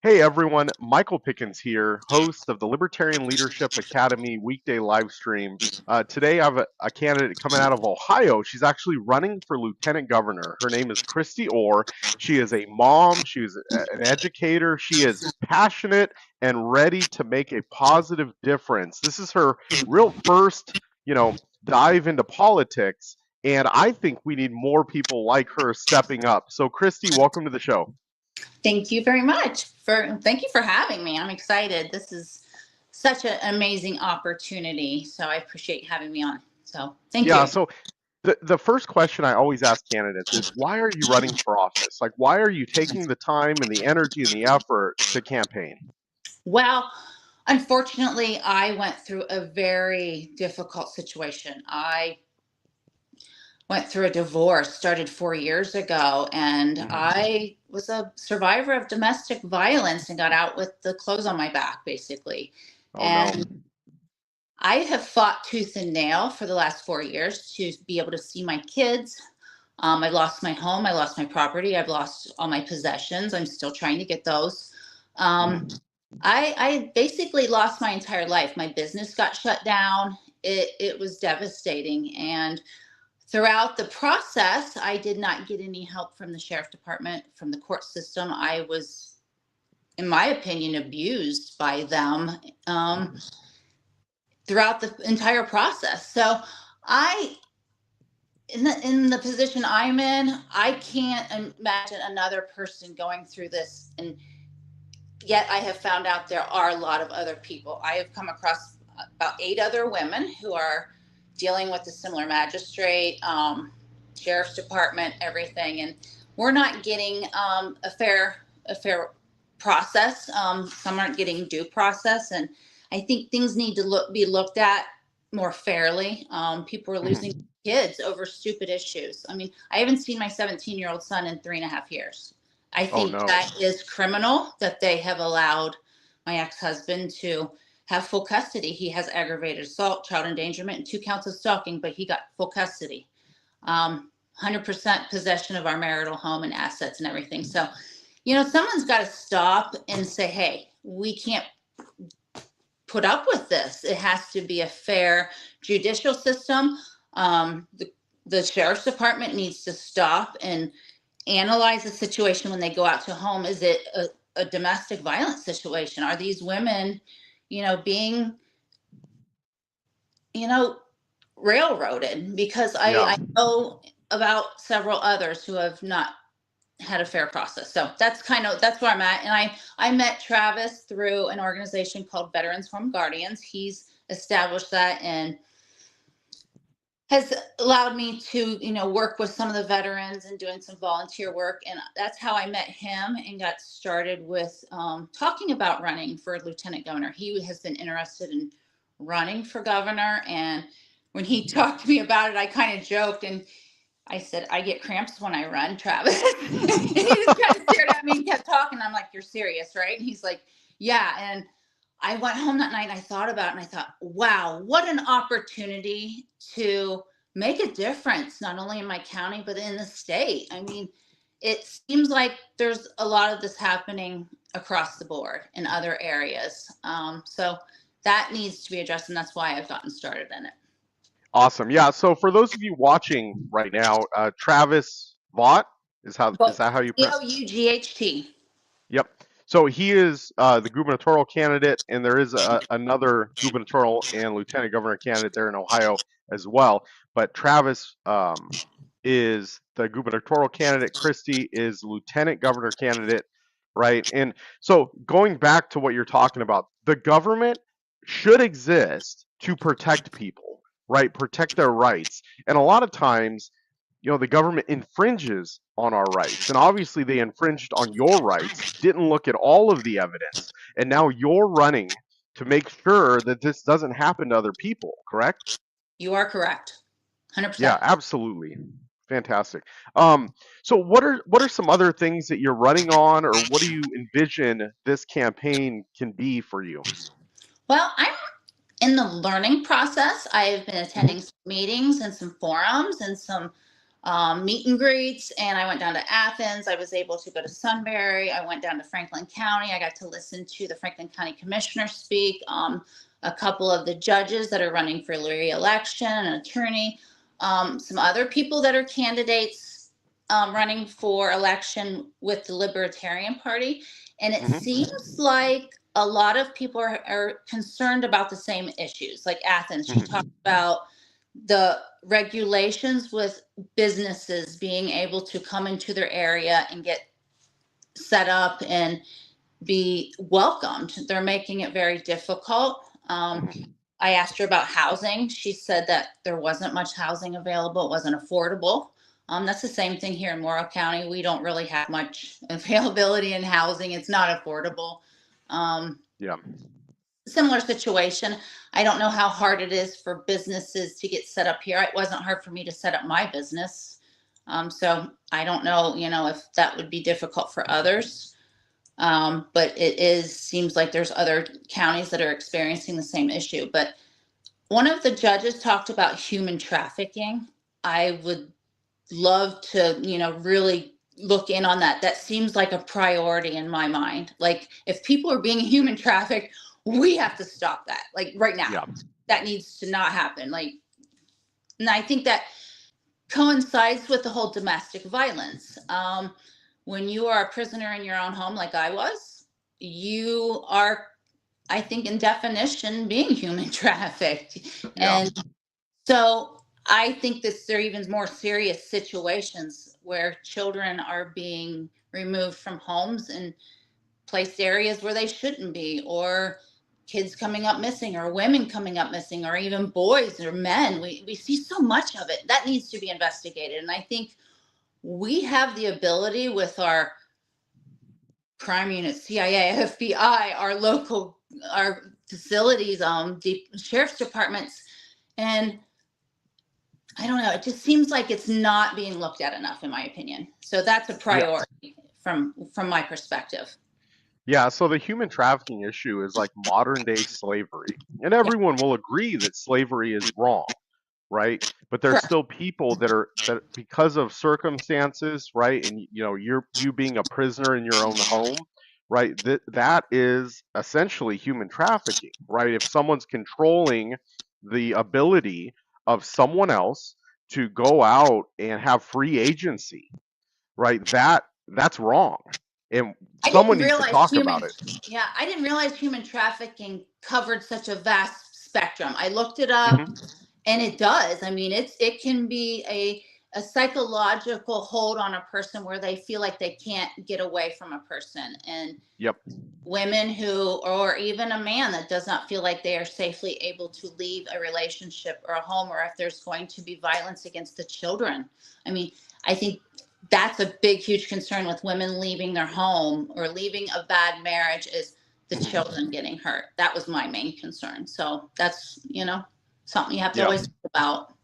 Hey everyone, Michael Pickens here, host of the Libertarian Leadership Academy weekday live stream. Today I have a candidate coming out of Ohio. She's actually running for lieutenant governor. Her name is Christy Orr. She is a mom, she's an educator, she is passionate and ready to make a positive difference. This is her real first, dive into politics, and I think we need more people like her stepping up. So Christy, welcome to the show. Thank you very much thank you for having me. I'm excited. This is such an amazing opportunity. So I appreciate having me on. So thank Yeah, you. so the first question I always ask candidates is why are you running for office? Like why are you taking the time and the energy and the effort to campaign? Well, unfortunately, I went through a very difficult situation. I went through a divorce, started 4 years ago, and Mhm. I was a survivor of domestic violence and got out with the clothes on my back, basically. Oh no. And I have fought tooth and nail for the last 4 years to be able to see my kids. I lost my home. I lost my property. I've lost all my possessions. I'm still trying to get those. Um, Mhm. I basically lost my entire life. My business got shut down. It was devastating. And throughout the process, I did not get any help from the sheriff department, from the court system. I was, in my opinion, abused by them. Throughout the entire process. So I in the position I'm in, I can't imagine another person going through this. And yet I have found out there are a lot of other people. I have come across about 8 other women who are dealing with a similar magistrate, sheriff's department, everything, and we're not getting a fair process. Some aren't getting due process, and I think things need to be looked at more fairly. People are losing Mhm. kids over stupid issues. I mean, I haven't seen my 17-year-old son in 3.5 years. I Oh think no. that is criminal that they have allowed my ex-husband to have full custody. He has aggravated assault, child endangerment, and 2 counts of stalking, but he got full custody. 100% possession of our marital home and assets and everything. So, someone's got to stop and say, hey, we can't put up with this. It has to be a fair judicial system. The sheriff's department needs to stop and analyze the situation when they go out to home. Is it a domestic violence situation? Are these women, being, you know, railroaded? Because Yeah. I know about several others who have not had a fair process. So that's where I'm at. And I met Travis through an organization called Veterans Home Guardians. He's established that and has allowed me to, work with some of the veterans and doing some volunteer work. And that's how I met him and got started with talking about running for lieutenant governor. He has been interested in running for governor. And when he talked to me about it, I kind of joked and I said, I get cramps when I run, Travis. And he just kind of stared at me and kept talking. I'm like, you're serious, right? And he's like, yeah. And I went home that night and I thought about it and I thought, wow, what an opportunity to make a difference, not only in my county, but in the state. I mean, it seems like there's a lot of this happening across the board in other areas. So that needs to be addressed. And that's why I've gotten started in it. Awesome. Yeah, so for those of you watching right now, Travis Vaught is But that how you pronounce? Pought. Yep. So he is the gubernatorial candidate, and there is another gubernatorial and lieutenant governor candidate there in Ohio as well. But Travis is the gubernatorial candidate. Christie is lieutenant governor candidate, right? And so going back to what you're talking about, the government should exist to protect people, right? Protect their rights. And a lot of times, the government infringes on our rights. And obviously, they infringed on your rights, didn't look at all of the evidence. And now you're running to make sure that this doesn't happen to other people, correct? You are correct. Yeah, 100%. absolutely. Fantastic. Um, so what are some other things that you're running on, or what do you envision this campaign can be for you? Well, I'm in the learning process. I've been attending some meetings and some forums and some meet and greets, and I went down to Athens. I was able to go to Sunbury. I went down to Franklin County. I got to listen to the Franklin County Commissioner speak, a couple of the judges that are running for re-election, an attorney, some other people that are candidates running for election with the Libertarian Party. And it seems like a lot of people are concerned about the same issues. Like Athens, she talked about the regulations with businesses being able to come into their area and get set up and be welcomed. They're making it very difficult. I asked her about housing. She said that there wasn't much housing available. It wasn't affordable. That's the same thing here in Morrow County. We don't really have much availability in housing. It's not affordable. Yeah. Similar situation. I don't know how hard it is for businesses to get set up here. It wasn't hard for me to set up my business. So I don't know, if that would be difficult for others. But seems like there's other counties that are experiencing the same issue. But one of the judges talked about human trafficking. I would love to, really look in on that. That seems like a priority in my mind. Like if people are being human trafficked, we have to stop that. Like right now, Yeah. that needs to not happen. And I think that coincides with the whole domestic violence. When you are a prisoner in your own home, like I was, you are, I think, in definition, being human trafficked. Yeah. And so I think that there are even more serious situations where children are being removed from homes and placed areas where they shouldn't be, or kids coming up missing, or women coming up missing, or even boys or men. We see so much of it that needs to be investigated. And I think we have the ability with our crime units, CIA, FBI, our facilities, the sheriff's departments. And I don't know, it just seems like it's not being looked at enough, in my opinion. So that's a priority from my perspective. Yeah, so the human trafficking issue is like modern day slavery. And everyone will agree that slavery is wrong, right? But there's Correct. still people that because of circumstances, right? And you being a prisoner in your own home, right? That is essentially human trafficking, right? If someone's controlling the ability of someone else to go out and have free agency, right? That's wrong. And I someone didn't needs to realize talk about it. I didn't realize human trafficking covered such a vast spectrum. I looked it up, Hmm. and it does. I mean, it can be a psychological hold on a person where they feel like they can't get away from a person. And Yep. women who, or even a man that does not feel like they are safely able to leave a relationship or a home, or if there's going to be violence against the children. I mean, I think that's a big, huge concern with women leaving their home or leaving a bad marriage, is the Hmm. children getting hurt. That was my main concern. So that's, something you have to Yeah. always think about.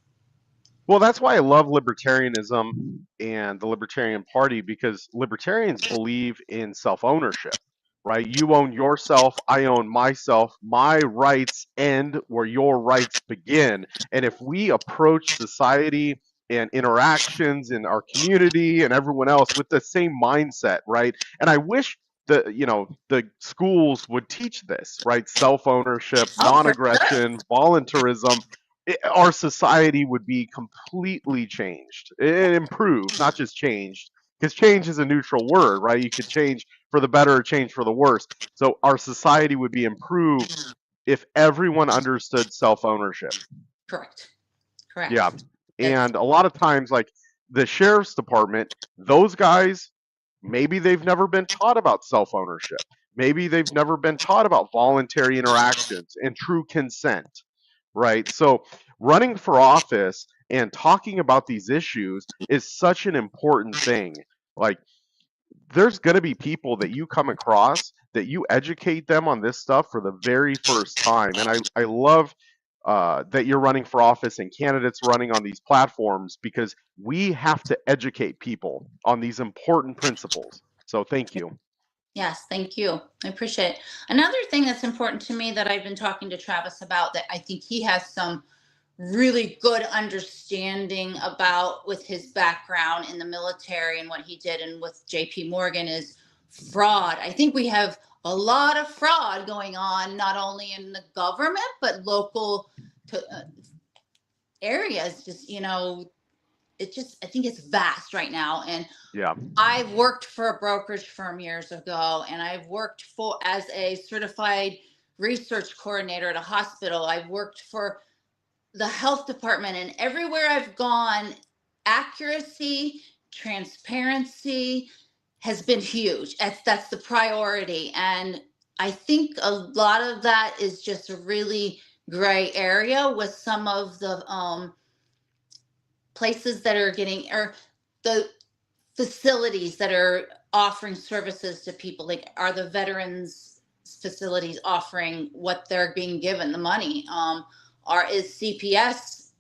Well, that's why I love libertarianism and the Libertarian Party, because libertarians believe in self ownership, right? You own yourself, I own myself. My rights end where your rights begin. And if we approach society and interactions in our community and everyone else with the same mindset, right? And I wish the schools would teach this, right? Self ownership, Oh, non for sure. aggression, voluntarism. Our society would be completely changed and improved, not just changed, because change is a neutral word, right? You could change for the better or change for the worse. So our society would be improved if everyone understood self ownership. Correct. Yeah. Correct. That's And a lot of times, like the sheriff's department, those guys, maybe they've never been taught about self ownership. Maybe they've never been taught about voluntary interactions and true consent, right? So running for office and talking about these issues is such an important thing. Like there's going to be people that you come across that you educate them on this stuff for the very first time. And I love that you're running for office and candidates running on these platforms, because we have to educate people on these important principles. So thank you. Yes, thank you. I appreciate it. Another thing that's important to me that I've been talking to Travis about, that I think he has some really good understanding about with his background in the military and what he did and with JP Morgan is fraud. I think we have a lot of fraud going on, not only in the government, but local to, areas. Just, it just, I think it's vast right now. And Yeah. I worked for a brokerage firm years ago, and I've worked for as a certified research coordinator at a hospital. I've worked for the health department, and everywhere I've gone, accuracy, transparency has been huge. That's the priority. And I think a lot of that is just a really gray area with some of the places that are getting, or the facilities that are offering services to people. Like, are the veterans facilities offering what they're being given, the money? Is CPS,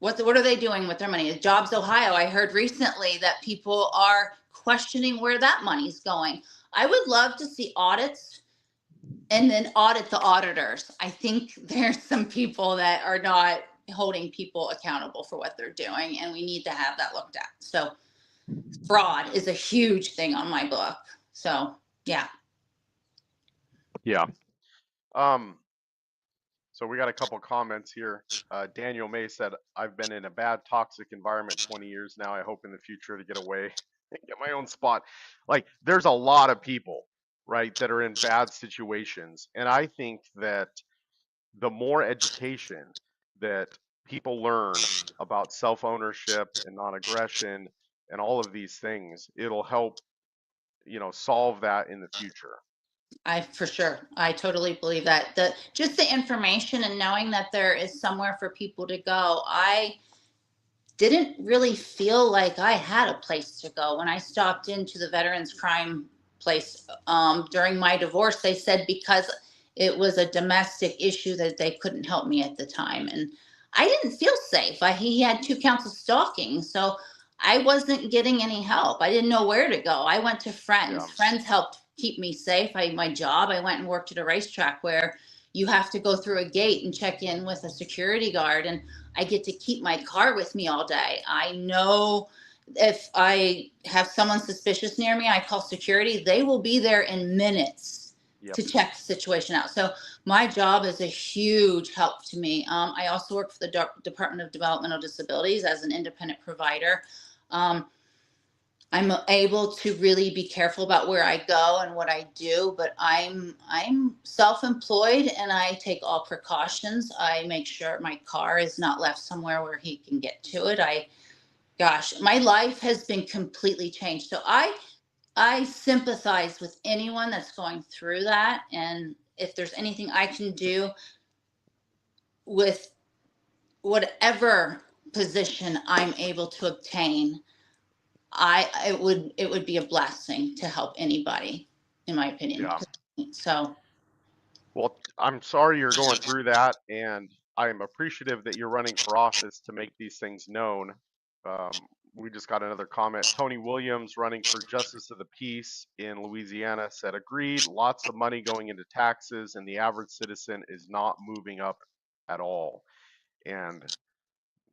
what are they doing with their money? Jobs Ohio, I heard recently that people are questioning where that money's going. I would love to see audits and then audit the auditors. I think there's some people that are not holding people accountable for what they're doing, and we need to have that looked at. So fraud is a huge thing on my book. So yeah. Yeah. Um, so we got a couple comments here. Daniel May said, I've been in a bad toxic environment 20 years now. I hope in the future to get away and get my own spot. Like, there's a lot of people, right, that are in bad situations. And I think that the more education that people learn about self-ownership and non-aggression and all of these things, it'll help, solve that in the future. For sure, I totally believe that the just the information and knowing that there is somewhere for people to go. I didn't really feel like I had a place to go when I stopped into the veterans crime place during my divorce. They said because it was a domestic issue that they couldn't help me at the time, and I didn't feel safe. He had 2 counts of stalking, so I wasn't getting any help. I didn't know where to go. I went to friends. Yeah. Friends helped keep me safe. My job, I went and worked at a racetrack where you have to go through a gate and check in with a security guard, and I get to keep my car with me all day. I know if I have someone suspicious near me, I call security. They will be there in minutes Yep. to check the situation out. So my job is a huge help to me. I also work for the Department of Developmental Disabilities as an independent provider. I'm able to really be careful about where I go and what I do, but I'm self-employed and I take all precautions. I make sure my car is not left somewhere where he can get to it. Gosh, my life has been completely changed. So I sympathize with anyone that's going through that, and if there's anything I can do with whatever position I'm able to obtain, it would be a blessing to help anybody, in my opinion. Yeah. So Well, I'm sorry you're going through that, and I am appreciative that you're running for office to make these things known. We just got another comment. Tony Williams, running for Justice of the Peace in Louisiana, said, agreed, lots of money going into taxes, and the average citizen is not moving up at all. And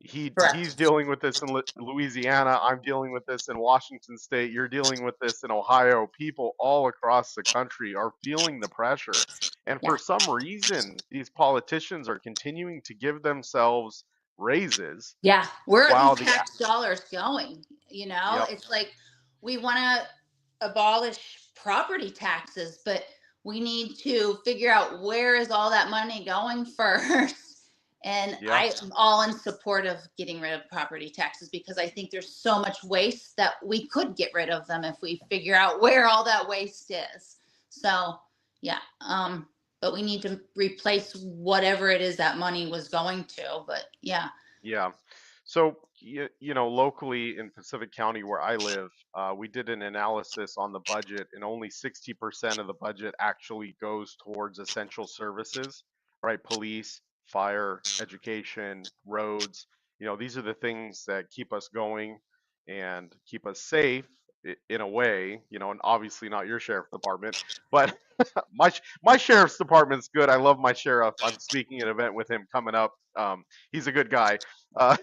he's correct. dealing with this in Louisiana. I'm dealing with this in Washington State. You're dealing with this in Ohio. People all across the country are feeling the pressure. And for Yeah. some reason, these politicians are continuing to give themselves raises Yeah. Where are these while the tax dollars going? yep, It's like we want to abolish property taxes, but we need to figure out where is all that money going first. And yeah, I am all in support of getting rid of property taxes because I think there's so much waste that we could get rid of them if we figure out where all that waste is. So, yeah. But we need to replace whatever it is that money was going to. But yeah. yeah. So, locally in Pacific County where I live, we did an analysis on the budget, and only 60% of the budget actually goes towards essential services, right? Police, fire, education, roads. These are the things that keep us going and keep us safe. in a way, and obviously not your sheriff department, but my sheriff's department's good. I love my sheriff. I'm speaking at an event with him coming up. He's a good guy. Uh,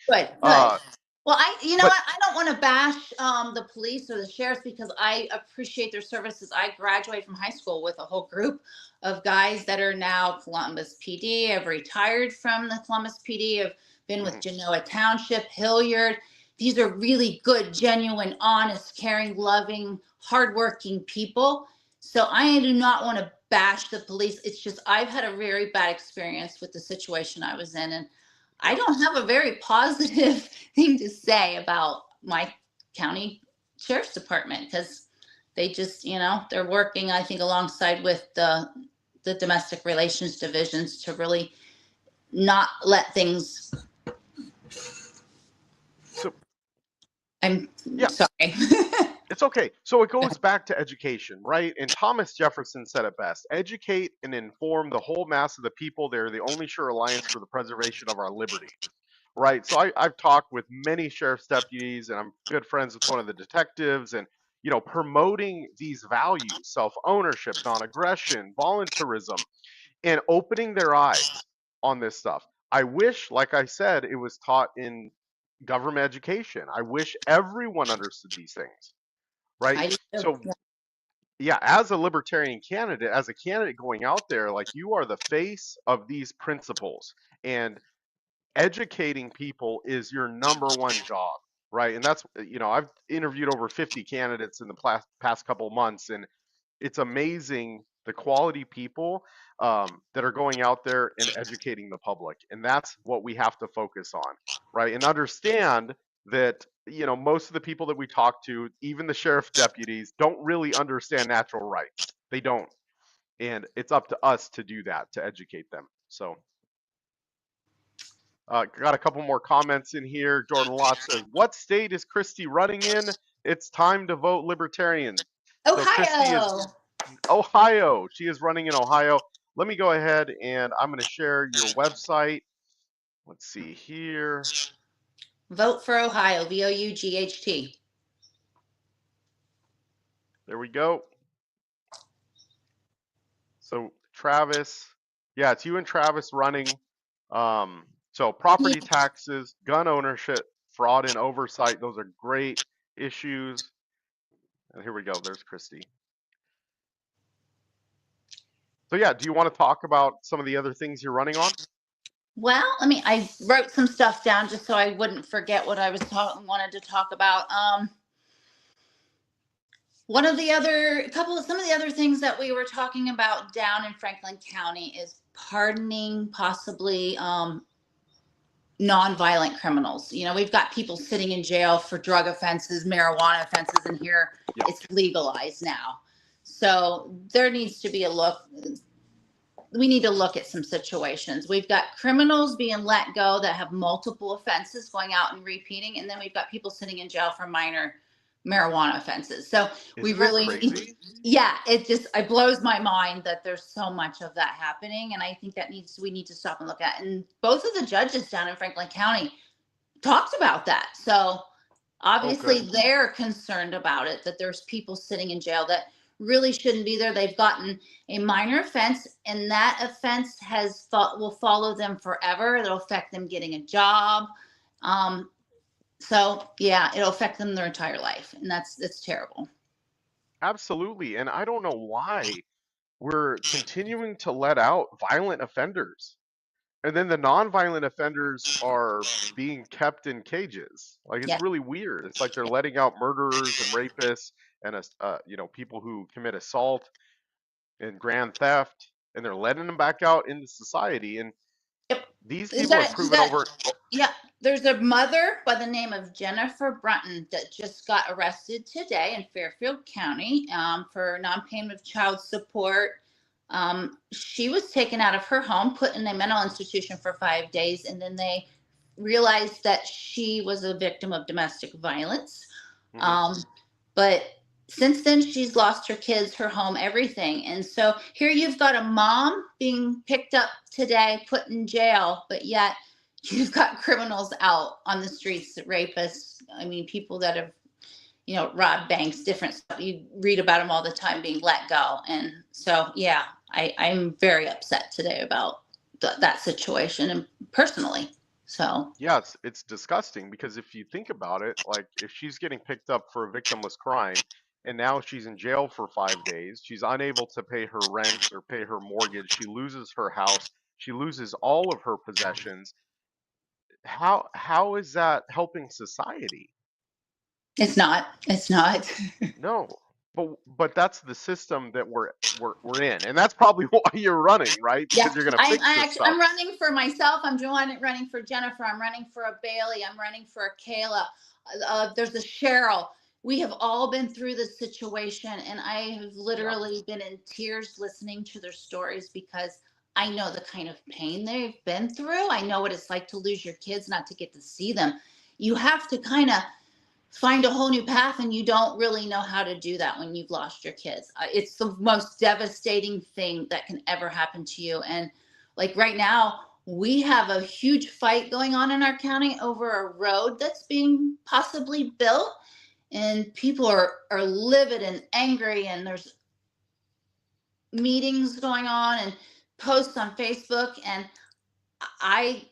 Good, good. uh, Well, you know but what? I don't want to bash the police or the sheriffs because I appreciate their services. I graduated from high school with a whole group of guys that are now Columbus PD. I've retired from the Columbus PD. I've been with mhm, Genoa Township, Hilliard. These are really good, genuine, honest, caring, loving, hardworking people. So I do not want to bash the police. It's just I've had a very bad experience with the situation I was in, and I yeah. don't have a very positive thing to say about my county sheriff's department because they just, they're working, I think, alongside with the domestic relations divisions to really not let things. So I'm yeah, sorry. it's okay. So it goes back to education, right? And Thomas Jefferson said it best: educate and inform the whole mass of the people. They're the only sure alliance for the preservation of our liberty. Right. So I've talked with many sheriff's deputies, and I'm good friends with one of the detectives, and promoting these values: self-ownership, non-aggression, voluntarism, and opening their eyes on this stuff. I wish, like I said, it was taught in government education. I wish everyone understood these things, right? I do too. So yeah, as a libertarian candidate, as a candidate going out there, like, you are the face of these principles, and educating people is your number one job, right? And that's, I've interviewed over 50 candidates in the past couple of months, and it's amazing the quality people that are going out there and educating the public. And that's what we have to focus on, right? And understand that, most of the people that we talk to, even the sheriff deputies, don't really understand natural rights. They don't. And it's up to us to do that, to educate them. So got a couple more comments in here. Jordan Lott says, "What state is Christy running in? It's time to vote Libertarian." So Christy is Ohio. Ohio. She is running in Ohio. Let me go ahead and I'm going to share your website. Let's see here. Vote for Ohio. VOUGHT. There we go. So Travis, yeah, it's you and Travis running. So Yeah. property taxes, gun ownership, fraud and oversight, those are great issues. And here we go. There's Christy. So yeah, do you want to talk about some of the other things you're running on? Well, I wrote some stuff down just so I wouldn't forget what I was wanted to talk about. One of the other some of the other things that we were talking about down in Franklin County is pardoning possibly nonviolent criminals. We've got people sitting in jail for drug offenses, marijuana offenses, and here Yeah. it's legalized now. So there needs to be we need to look at some situations. We've got criminals being let go that have multiple offenses going out and repeating, and then we've got people sitting in jail for minor marijuana offenses. So we Isn't that really, crazy? yeah, it blows my mind that there's so much of that happening, and I think we need to stop and look at. And both of the judges down in Franklin County talked about that. So Oh, obviously good. they're concerned about it, that there's people sitting in jail that really shouldn't be there. They've gotten a minor offense, and that offense will follow them forever. It'll affect them getting a job. So yeah, it'll affect them their entire life, and that's terrible. Absolutely. And I don't know why we're continuing to let out violent offenders. And then the non-violent offenders are being kept in cages. Like, it's Yeah. really weird. It's like they're letting out murderers and rapists and people who commit assault and grand theft, and they're letting them back out into society. And Yep. these You people have got you proven got over. Oh, Yeah, there's a mother by the name of Jennifer Brunton that just got arrested today in Fairfield County for non-payment of child support. She was taken out of her home, put in a mental institution for 5 days, and then they realized that she was a victim of domestic violence. mhm. Um, but since then, she's lost her kids, her home, everything. And so here you've got a mom being picked up today, put in jail, but yet you've got criminals out on the streets, rapists. People that have, rob banks, different stuff. You read about them all the time being let go. And so, yeah, I'm very upset today about that situation and personally. So, Yeah, it's disgusting because if you think about it, like if she's getting picked up for a victimless crime and now she's in jail for 5 days, she's unable to pay her rent or pay her mortgage, she loses her house, she loses all of her possessions. How is that helping society? it's not. No. But that's the system that we're in. And that's probably why you're running, right? Yeah, Because you're gonna fix this stuff. I'm running for myself. I'm running for Jennifer. I'm running for a Bailey. I'm running for a Kayla. There's a Cheryl. We have all been through this situation, and I have Yeah. literally been in tears listening to their stories because I know the kind of pain they've been through. I know what it's like to lose your kids, not to get to see them. You have to kind of find a whole new path, and you don't really know how to do that when you've lost your kids. It's the most devastating thing that can ever happen to you. And like right now we have a huge fight going on in our county over a road that's being possibly built, and people are livid and angry, and there's meetings going on and posts on Facebook. And I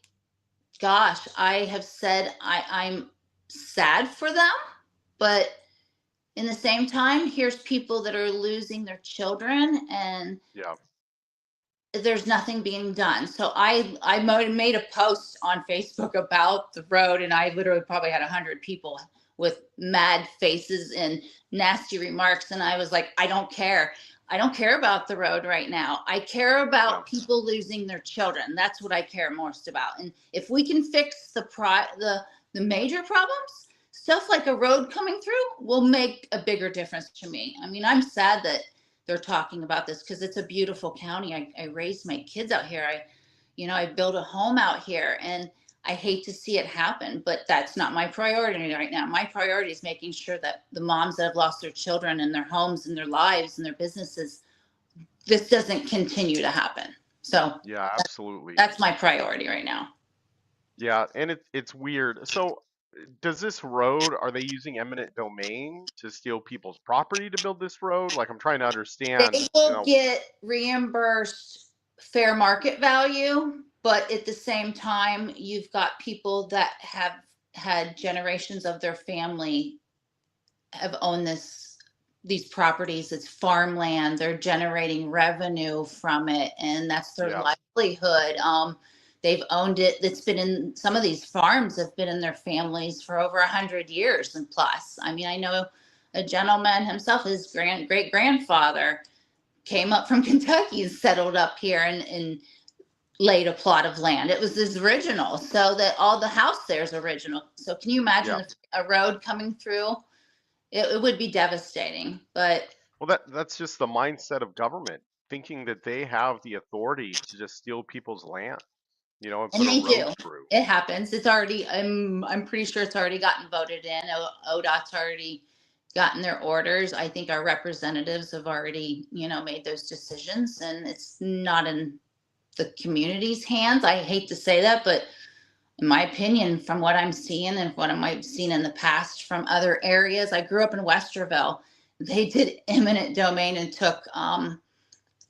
gosh, I have said I'm sad for them, but in the same time, here's people that are losing their children, and Yeah. there's nothing being done. So I made a post on Facebook about the road, and I literally probably had 100 people with mad faces and nasty remarks. And I was like, I don't care. I don't care about the road right now. I care Yeah. about people losing their children. That's what I care most about. And if we can fix the major problems, stuff like a road coming through will make a bigger difference to me. I mean, I'm sad that they're talking about this because it's a beautiful county. I raised my kids out here. I built a home out here, and I hate to see it happen, but that's not my priority right now. My priority is making sure that the moms that have lost their children and their homes and their lives and their businesses, this doesn't continue to happen. So Yeah, absolutely. that's my priority right now. Yeah, and it's weird. So, does this road, are they using eminent domain to steal people's property to build this road? Like, I'm trying to understand, They will get reimbursed fair market value, but at the same time, you've got people that have had generations of their family have owned these properties. It's farmland. They're generating revenue from it, and that's their yeah, livelihood. They've owned it. It's been in some of these farms have been in their families for over 100 years and plus. I mean, I know a gentleman himself, his great grandfather came up from Kentucky and settled up here and laid a plot of land. It was his original, so that all the house there is original. So can you imagine yeah. if a road coming through? It would be devastating, but Well, that's just the mindset of government, thinking that they have the authority to just steal people's land, and and put a they road do. through. It happens. It's already. I'm pretty sure it's already gotten voted in. ODOT's already gotten their orders. I think our representatives have already, made those decisions, and it's not in the community's hands. I hate to say that, but in my opinion, from what I'm seeing and what I've seen in the past from other areas, I grew up in Westerville. They did eminent domain and took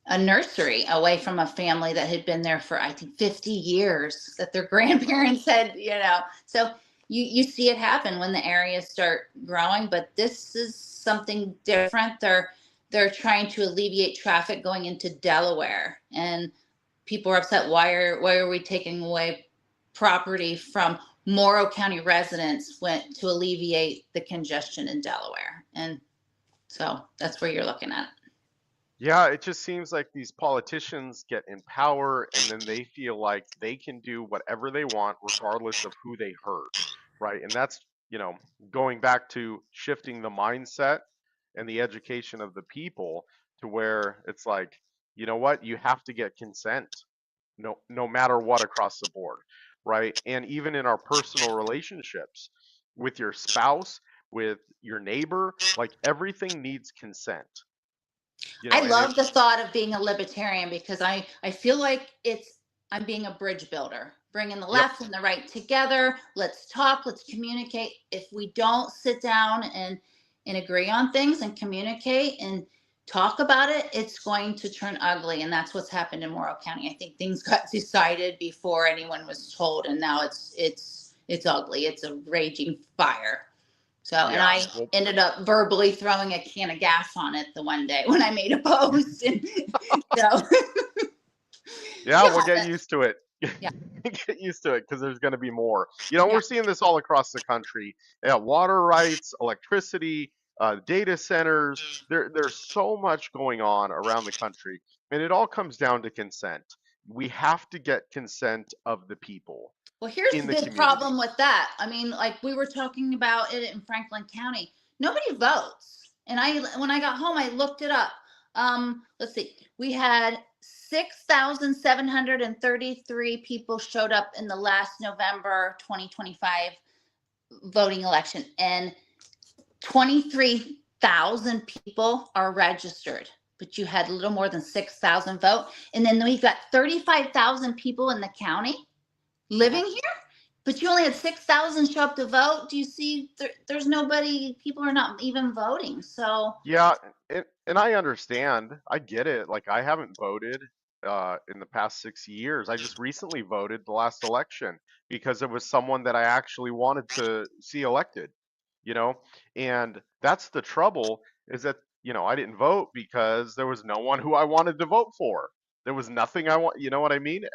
a nursery away from a family that had been there for I think 50 years, that their grandparents had. So you see it happen when the areas start growing, but this is something different. They're trying to alleviate traffic going into Delaware, and people are upset. Why are we taking away property from Morrow County residents went to alleviate the congestion in Delaware? And so that's where you're looking at. Yeah, it just seems like these politicians get in power and then they feel like they can do whatever they want regardless of who they hurt, right? And that's, going back to shifting the mindset and the education of the people to where it's like, you know what, you have to get consent no matter what across the board, right? And even in our personal relationships with your spouse, with your neighbor, like everything needs consent. I And love the thought of being a libertarian because I feel like I'm being a bridge builder, bringing the yep, left and the right together. Let's talk, let's communicate. If we don't sit down and agree on things and communicate and talk about it, it's going to turn ugly. And that's what's happened in Morrow County. I think things got decided before anyone was told, and now it's ugly. It's a raging fire. So, and Yeah. I Well, ended up verbally throwing a can of gas on it the one day when I made a post. And so, yeah, we'll yeah, get used to it. yeah, Get used to it because there's going to be more. yeah. We're seeing this all across the country. Yeah, water rights, electricity, data centers. There's so much going on around the country, and it all comes down to consent. We have to get consent of the people Well, here's in the the big community. problem with that. I mean, like we were talking about it in Franklin County. Nobody votes. And when I got home, I looked it up. Let's see. We had 6,733 people showed up in the last November 2025 voting election, and 23,000 people are registered, but you had a little more than 6,000 vote. And then we've got 35,000 people in the county Mhm. living here, but you only had 6,000 show up to vote. Do you see? There's nobody. People are not even voting. So Yeah, and I understand. I get it. Like I haven't voted in the past 6 years. I just recently voted the last election because it was someone that I actually wanted to see elected, you know? And that's the trouble is that, I didn't vote because there was no one who I wanted to vote for. There was nothing I want, you know what I mean?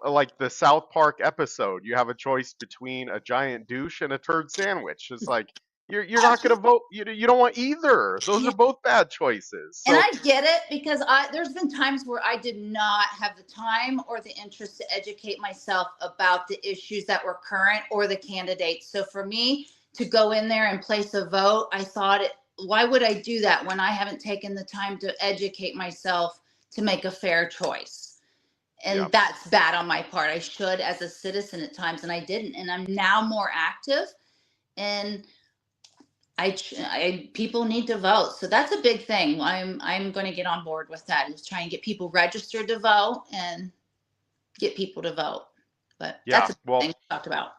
Like the South Park episode, you have a choice between a giant douche and a turd sandwich. It's like you're not going to vote. You don't want either. Those yeah, are both bad choices. and So I get it because there's been times where I did not have the time or the interest to educate myself about the issues that were current or the candidates. So for me to go in there and place a vote, I thought, why would I do that when I haven't taken the time to educate myself to make a fair choice? yeah, And that's bad on my part. I should as a citizen at times, and I didn't. And I'm now more active, and people need to vote. So that's a big thing. I'm going to get on board with that, is try and get people registered to vote and get people to vote. But yeah. that's a big thing Well, we talked about.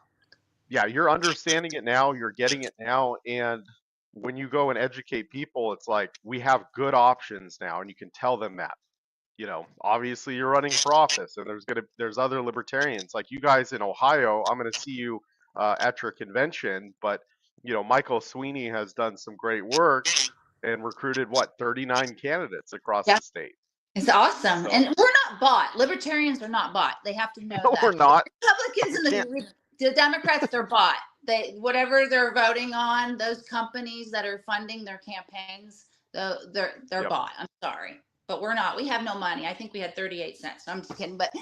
yeah. You're understanding it now. You're getting it now. And when you go and educate people, it's like we have good options now, and you can tell them that. Obviously you're running for office, and there's other libertarians like you guys in Ohio. I'm gonna see you at your convention, but Michael Sweeney has done some great work and recruited what 39 candidates across Yeah, the state. it's awesome. So And we're not bought. Libertarians are not bought. They have to know no, we're that. not. Republicans I and can't. the Democrats, they're bought. Whatever they're voting on, those companies that are funding their campaigns, they're Yep. bought. I'm sorry. But we're not. We have no money. I think we had 38 cents. I'm just kidding. But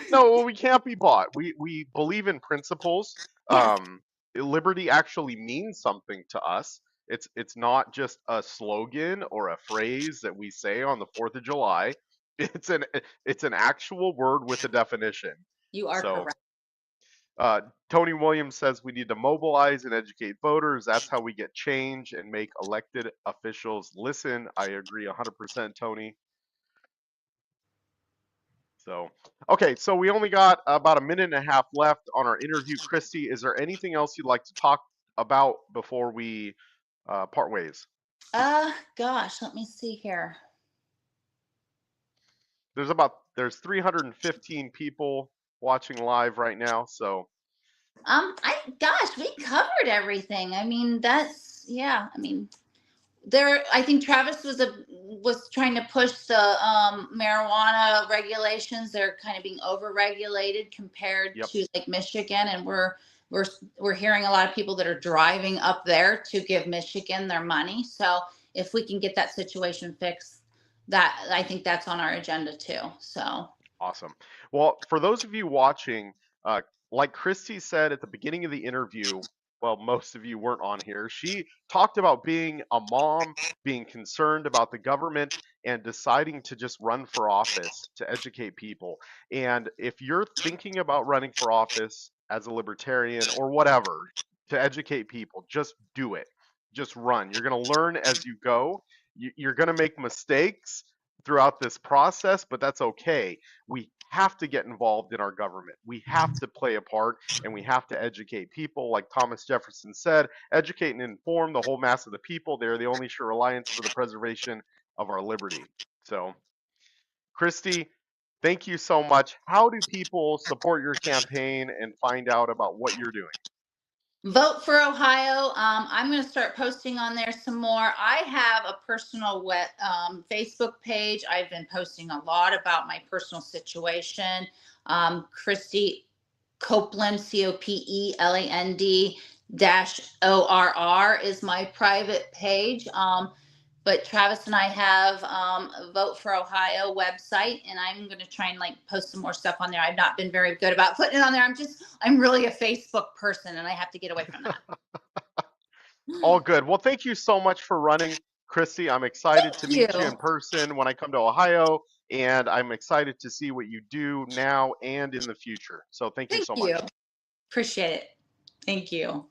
No, well, we can't be bought. We believe in principles. yes, Liberty actually means something to us. It's not just a slogan or a phrase that we say on the 4th of July. It's an actual word with a definition. you are So correct. Tony Williams says we need to mobilize and educate voters. That's how we get change and make elected officials listen. I agree 100%, Tony. So, okay, so we only got about a minute and a half left on our interview. Christy, is there anything else you'd like to talk about before we part ways? Gosh, let me see here. There's 315 people watching live right now, so Gosh, we covered everything. I mean, yeah. I mean, I think Travis was trying to push the marijuana regulations. They're kind of being over regulated compared yep, to like Michigan, and we're we're hearing a lot of people that are driving up there to give Michigan their money. So if we can get that situation fixed, that I think that's on our agenda too. So awesome. Well, for those of you watching, uh, like Christy said at the beginning of the interview, well, most of you weren't on here. She talked about being a mom, being concerned about the government, and deciding to just run for office to educate people. And if you're thinking about running for office as a libertarian or whatever to educate people, just do it. Just run. You're going to learn as you go. You're going to make mistakes throughout this process, but that's okay. We have to get involved in our government. We have to play a part, and we have to educate people. Like Thomas Jefferson said, educate and inform the whole mass of the people. They are the only sure reliance for the preservation of our liberty. So, Christy, thank you so much. How do people support your campaign and find out about what you're doing? Vote for Ohio. I'm going to start posting on there some more. I have a personal Facebook page. I've been posting a lot about my personal situation. Christy Copeland, Copeland -ORR is my private page. But Travis and I have a Vote for Ohio website, and I'm going to try and like post some more stuff on there. I've not been very good about putting it on there. I'm really a Facebook person, and I have to get away from that. All good. Well, thank you so much for running, Christy. I'm excited to Thank meet you in you. person when I come to Ohio, and I'm excited to see what you do now and in the future. So thank you Thank so you. much. Appreciate it. Thank you.